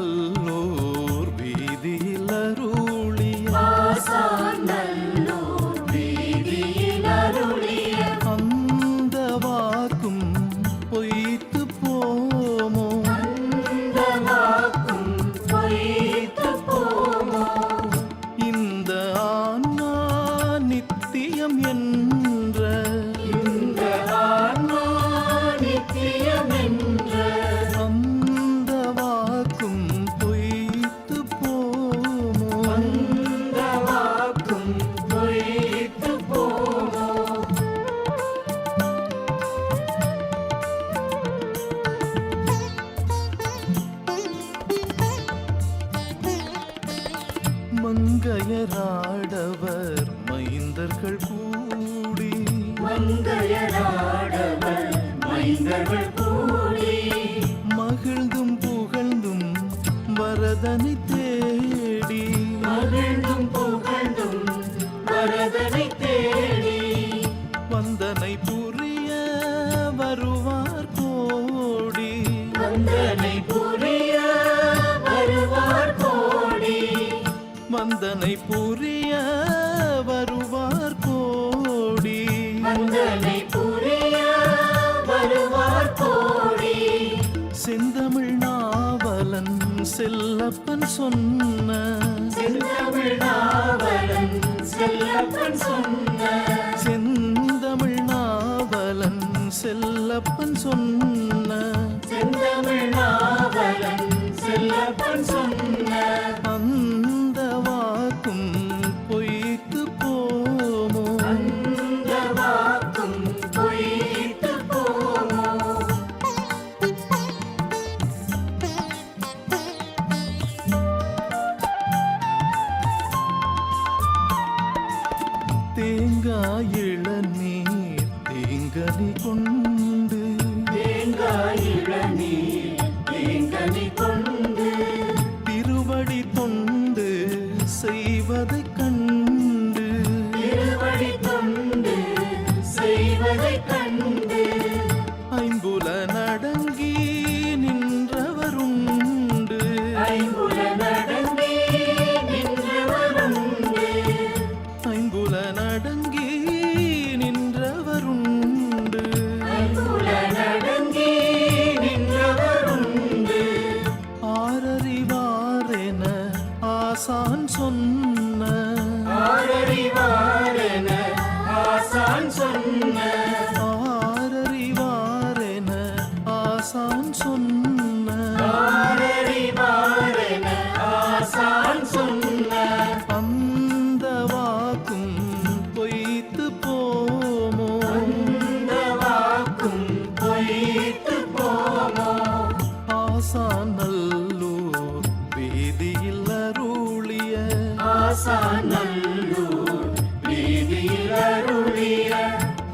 நல்லூர் வீதியில் அருளிய அந்த வாக்கும் பொய்த்து போமோ இந்த ஆன்மா நித்தியம் என்ற அந்த வாக்கும் பொய்த்து போமோ மங்கையராடவர் மைந்தர்கள் கூடி மகிழ்ந்தும் புகழ்ந்தும் வரதனை தேடி வந்தனை புரிய வருவார் கோடி வந்தனை புரிய வருவார் கோடி செந்தமிழ் நாவலன் செல்லப்பன் சொன்ன செந்தமிழ் நாவலன் செல்லப்பன் சொன்ன அந்த வாக்கும் பொய்த்து போமோ தேங்காய் இளநீர் தேங்கனி கொண்டு திருவடி தொண்டு செய்வதைக் கண்டு ஐம்புல நடங்கி நின்றவருண்டு ஐம்புல நடங்கி நின்றவருண்டு ஆரறிவாரென ஆசான் சொன்ன ஆரறிவாரென ஆசான் சொன்ன அந்த வாக்கும் பொய்த்து போமோ ஆசான் நல்லூர் வீதியில் அருளிய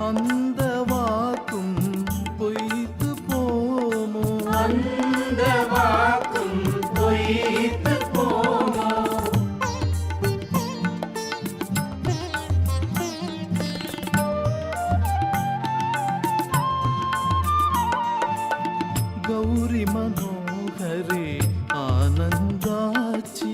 அந்த வாக்கும் பொய்த்து போமோ கௌரி மனோகரே ஆனந்தாச்சி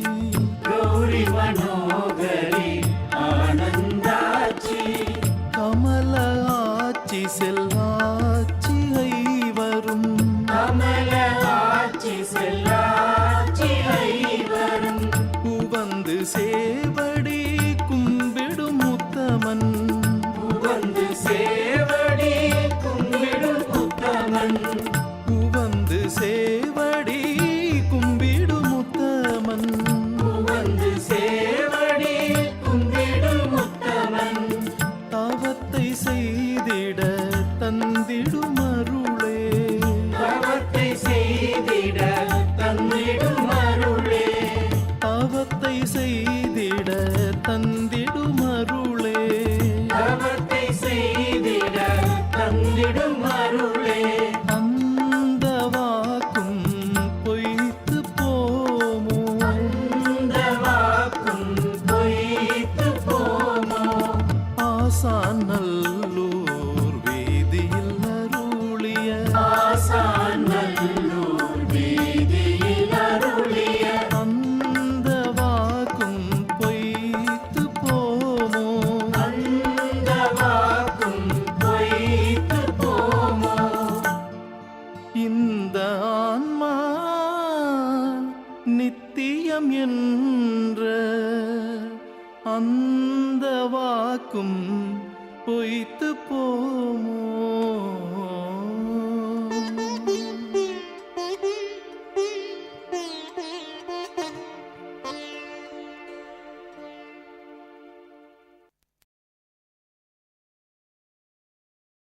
நித்தியம் என்ற அந்த வாக்கும் பொய்த்து போமோ